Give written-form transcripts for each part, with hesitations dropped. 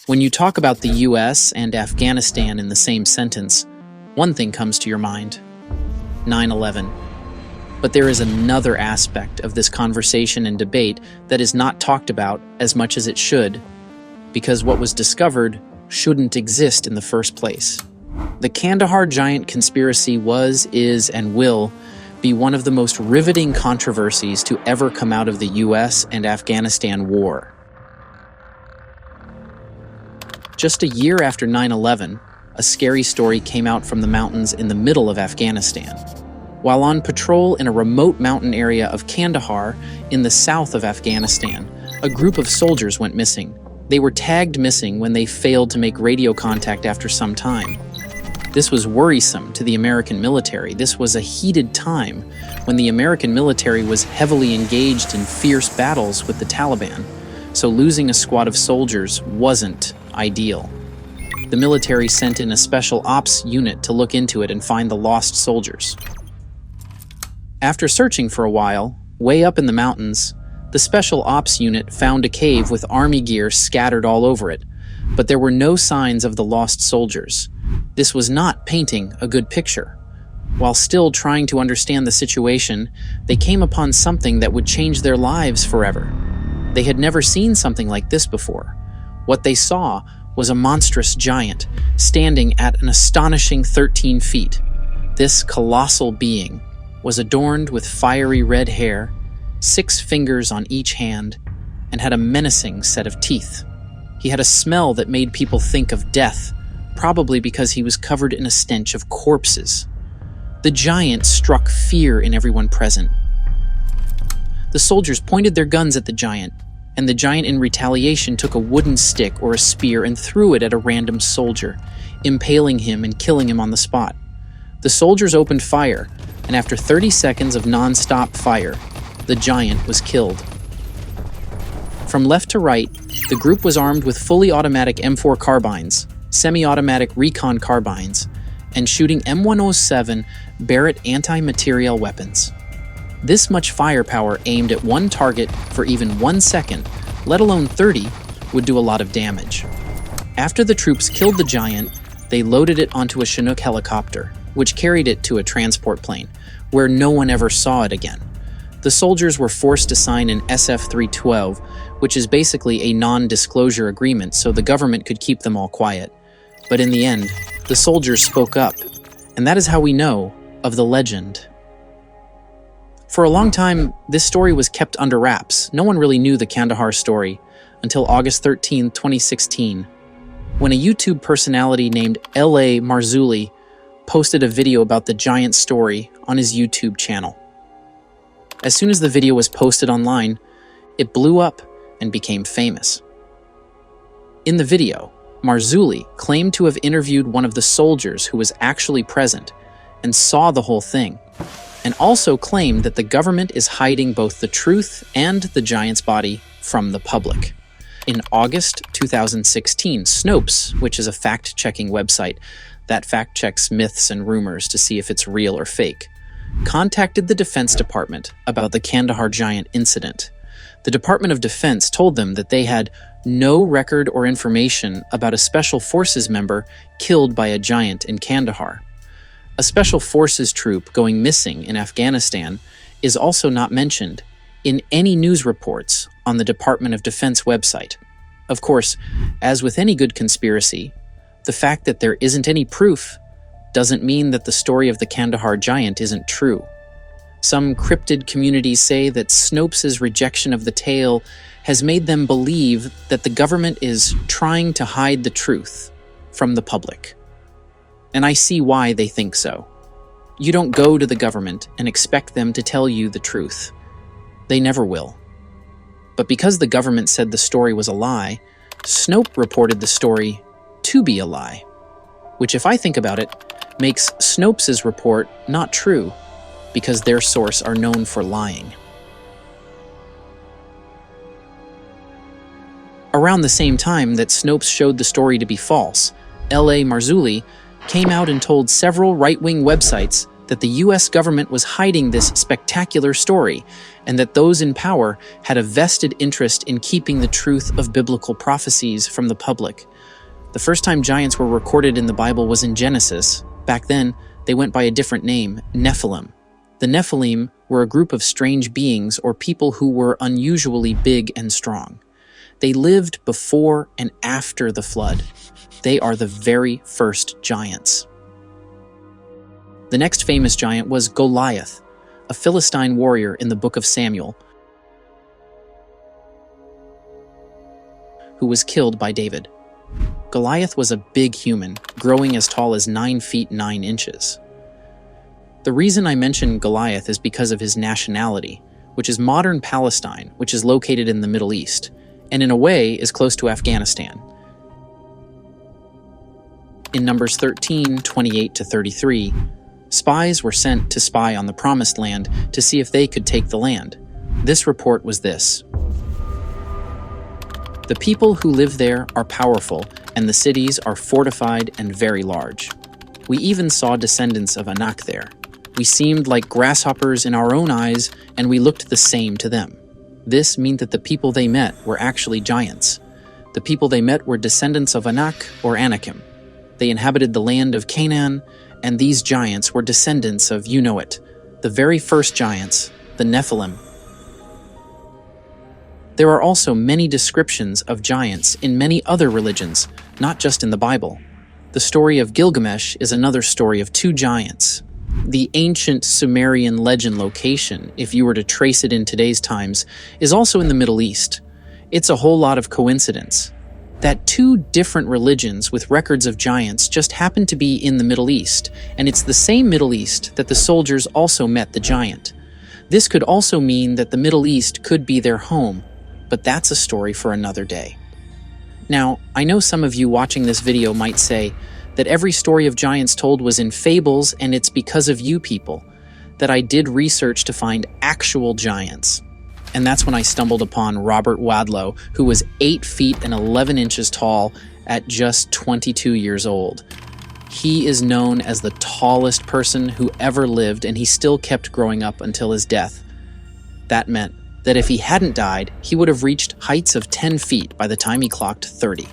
When you talk about the US and Afghanistan in the same sentence, one thing comes to your mind: 9/11. But there is another aspect of this conversation and debate that is not talked about as much as it should, because what was discovered shouldn't exist in the first place. The Kandahar giant conspiracy was, is, and will be one of the most riveting controversies to ever come out of the US and Afghanistan war. Just a year after 9/11, a scary story came out from the mountains in the middle of Afghanistan. While on patrol in a remote mountain area of Kandahar in the south of Afghanistan, a group of soldiers went missing. They were tagged missing when they failed to make radio contact after some time. This was worrisome to the American military. This was a heated time when the American military was heavily engaged in fierce battles with the Taliban, so losing a squad of soldiers wasn't ideal. The military sent in a special ops unit to look into it and find the lost soldiers. After searching for a while, way up in the mountains, the special ops unit found a cave with army gear scattered all over it, but there were no signs of the lost soldiers. This was not painting a good picture. While still trying to understand the situation, they came upon something that would change their lives forever. They had never seen something like this before. What they saw was a monstrous giant standing at an astonishing 13 feet. This colossal being was adorned with fiery red hair, 6 fingers on each hand, and had a menacing set of teeth. He had a smell that made people think of death, probably because he was covered in a stench of corpses. The giant struck fear in everyone present. The soldiers pointed their guns at the giant, and the giant in retaliation took a wooden stick or a spear and threw it at a random soldier, impaling him and killing him on the spot. The soldiers opened fire, and after 30 seconds of non-stop fire, the giant was killed. From left to right, the group was armed with fully automatic M4 carbines, semi-automatic recon carbines, and shooting M107 Barrett anti-materiel weapons. This much firepower aimed at one target for even 1 second, let alone 30, would do a lot of damage. After the troops killed the giant, they loaded it onto a Chinook helicopter, which carried it to a transport plane, where no one ever saw it again. The soldiers were forced to sign an SF-312, which is basically a non-disclosure agreement so the government could keep them all quiet. But in the end, the soldiers spoke up, and that is how we know of the legend. For a long time, this story was kept under wraps. No one really knew the Kandahar story until August 13, 2016, when a YouTube personality named L.A. Marzulli posted a video about the giant story on his YouTube channel. As soon as the video was posted online, it blew up and became famous. In the video, Marzulli claimed to have interviewed one of the soldiers who was actually present and saw the whole thing, and also claimed that the government is hiding both the truth and the giant's body from the public. In August 2016, Snopes, which is a fact-checking website that fact-checks myths and rumors to see if it's real or fake, contacted the Defense Department about the Kandahar giant incident. The Department of Defense told them that they had no record or information about a Special Forces member killed by a giant in Kandahar. A Special Forces troop going missing in Afghanistan is also not mentioned in any news reports on the Department of Defense website. Of course, as with any good conspiracy, the fact that there isn't any proof doesn't mean that the story of the Kandahar giant isn't true. Some cryptid communities say that Snopes' rejection of the tale has made them believe that the government is trying to hide the truth from the public. And I see why they think so. You don't go to the government and expect them to tell you the truth. They never will. But because the government said the story was a lie, Snope reported the story to be a lie, which, if I think about it, makes Snopes' report not true, because their source are known for lying. Around the same time that Snopes showed the story to be false, L.A. Marzulli came out and told several right-wing websites that the US government was hiding this spectacular story, and that those in power had a vested interest in keeping the truth of biblical prophecies from the public. The first time giants were recorded in the Bible was in Genesis. Back then, they went by a different name, Nephilim. The Nephilim were a group of strange beings or people who were unusually big and strong. They lived before and after the flood. They are the very first giants. The next famous giant was Goliath, a Philistine warrior in the book of Samuel, who was killed by David. Goliath was a big human, growing as tall as 9 feet 9 inches. The reason I mention Goliath is because of his nationality, which is modern Palestine, which is located in the Middle East, and in a way is close to Afghanistan. In Numbers 13, 28-33, spies were sent to spy on the Promised Land to see if they could take the land. This report was this: "The people who live there are powerful, and the cities are fortified and very large. We even saw descendants of Anak there. We seemed like grasshoppers in our own eyes, and we looked the same to them." This meant that the people they met were actually giants. The people they met were descendants of Anak or Anakim. They inhabited the land of Canaan, and these giants were descendants of, you know it, the very first giants, the Nephilim. There are also many descriptions of giants in many other religions, not just in the Bible. The story of Gilgamesh is another story of 2 giants. The ancient Sumerian legend location, if you were to trace it in today's times, is also in the Middle East. It's a whole lot of coincidence that 2 different religions with records of giants just happen to be in the Middle East, and it's the same Middle East that the soldiers also met the giant. This could also mean that the Middle East could be their home, but that's a story for another day. Now, I know some of you watching this video might say that every story of giants told was in fables and it's because of you people, that I did research to find actual giants. And that's when I stumbled upon Robert Wadlow, who was 8 feet and 11 inches tall at just 22 years old. He is known as the tallest person who ever lived, and he still kept growing up until his death. That meant that if he hadn't died, he would have reached heights of 10 feet by the time he clocked 30.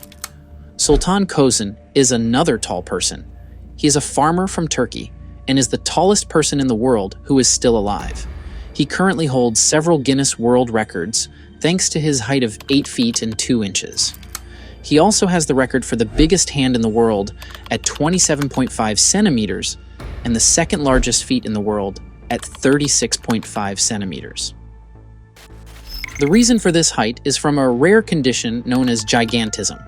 Sultan Kozan is another tall person. He is a farmer from Turkey and is the tallest person in the world who is still alive. He currently holds several Guinness World Records thanks to his height of 8 feet and 2 inches. He also has the record for the biggest hand in the world at 27.5 centimeters and the second largest feet in the world at 36.5 centimeters. The reason for this height is from a rare condition known as gigantism.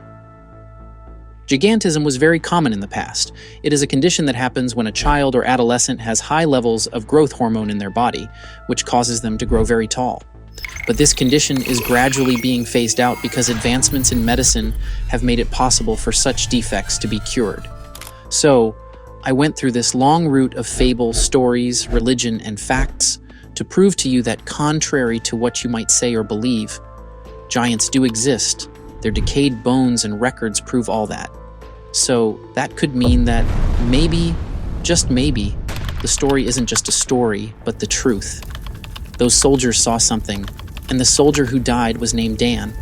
Gigantism was very common in the past. It is a condition that happens when a child or adolescent has high levels of growth hormone in their body, which causes them to grow very tall. But this condition is gradually being phased out because advancements in medicine have made it possible for such defects to be cured. So, I went through this long route of fable, stories, religion, and facts to prove to you that contrary to what you might say or believe, giants do exist. Their decayed bones and records prove all that. So that could mean that maybe, just maybe, the story isn't just a story, but the truth. Those soldiers saw something, and the soldier who died was named Dan,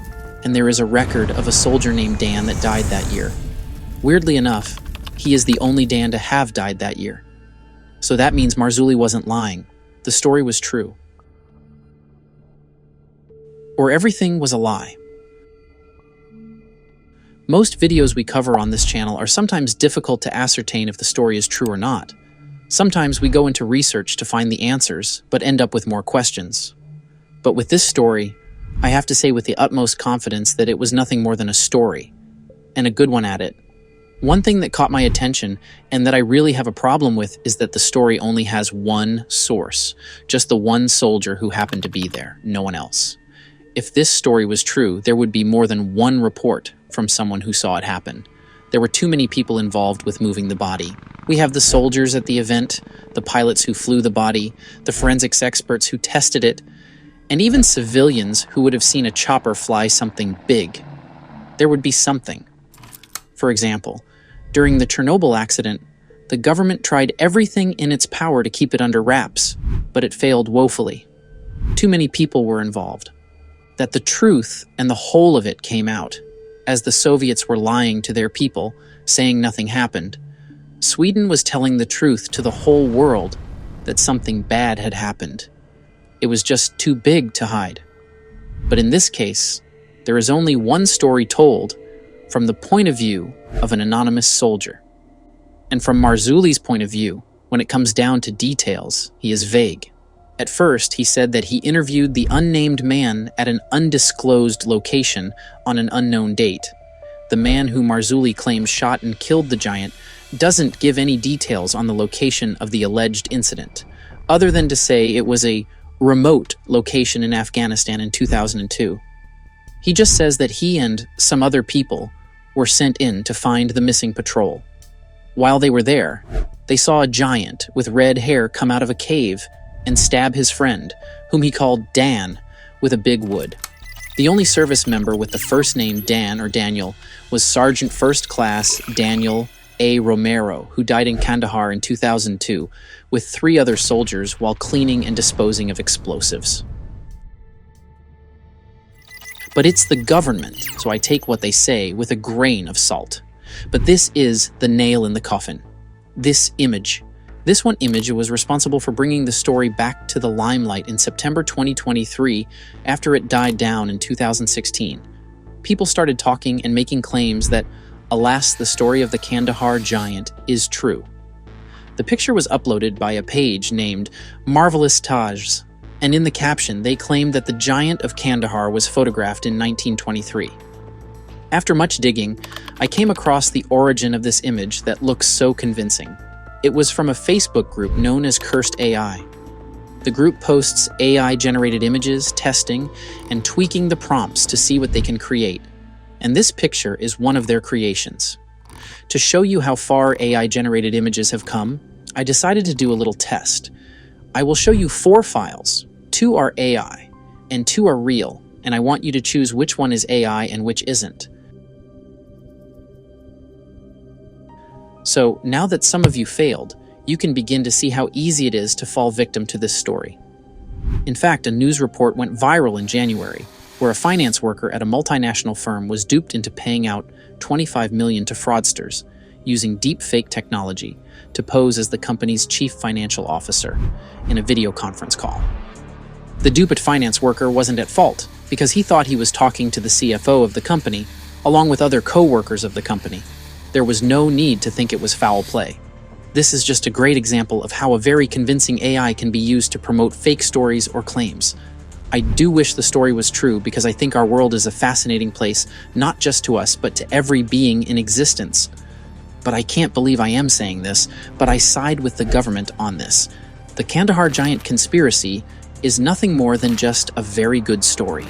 and there is a record of a soldier named Dan that died that year. Weirdly enough, he is the only Dan to have died that year. So that means Marzulli wasn't lying. The story was true. Or everything was a lie. Most videos we cover on this channel are sometimes difficult to ascertain if the story is true or not. Sometimes we go into research to find the answers, but end up with more questions. But with this story, I have to say with the utmost confidence that it was nothing more than a story, and a good one at it. One thing that caught my attention, and that I really have a problem with, is that the story only has one source, just the one soldier who happened to be there, no one else. If this story was true, there would be more than one report from someone who saw it happen. There were too many people involved with moving the body. We have the soldiers at the event, the pilots who flew the body, the forensics experts who tested it, and even civilians who would have seen a chopper fly something big. There would be something. For example, during the Chernobyl accident, The government tried everything in its power to keep it under wraps, but it failed woefully. Too many people were involved. That the truth and the whole of it came out, as the Soviets were lying to their people, saying nothing happened. Sweden was telling the truth to the whole world that something bad had happened. It was just too big to hide. But in this case, there is only one story told from the point of view of an anonymous soldier. And from Marzulli's point of view, when it comes down to details, he is vague. At first, he said that he interviewed the unnamed man at an undisclosed location on an unknown date. The man who Marzulli claims shot and killed the giant doesn't give any details on the location of the alleged incident, other than to say it was a remote location in Afghanistan in 2002. He just says that he and some other people were sent in to find the missing patrol. While they were there, they saw a giant with red hair come out of a cave and stab his friend, whom he called Dan, with a big wood. The only service member with the first name Dan or Daniel was Sergeant First Class Daniel A. Romero, who died in Kandahar in 2002 with 3 other soldiers while cleaning and disposing of explosives. But it's the government, so I take what they say with a grain of salt. But this is the nail in the coffin. This image. This one image was responsible for bringing the story back to the limelight in September 2023 after it died down in 2016. People started talking and making claims that, alas, the story of the Kandahar giant is true. The picture was uploaded by a page named Marvelous Taj, and in the caption they claimed that the giant of Kandahar was photographed in 1923. After much digging, I came across the origin of this image that looks so convincing. It was from a Facebook group known as Cursed AI. The group posts AI-generated images, testing, and tweaking the prompts to see what they can create. And this picture is one of their creations. To show you how far AI-generated images have come, I decided to do a little test. I will show you 4 files. 2 are AI, and 2 are real, and I want you to choose which one is AI and which isn't. So, now that some of you failed, you can begin to see how easy it is to fall victim to this story. In fact, a news report went viral in January, where a finance worker at a multinational firm was duped into paying out $25 million to fraudsters, using deepfake technology to pose as the company's chief financial officer in a video conference call. The duped finance worker wasn't at fault, because he thought he was talking to the CFO of the company, along with other co-workers of the company. There was no need to think it was foul play. This is just a great example of how a very convincing AI can be used to promote fake stories or claims. I do wish the story was true because I think our world is a fascinating place, not just to us, but to every being in existence. But I can't believe I am saying this, but I side with the government on this. The Kandahar giant conspiracy is nothing more than just a very good story.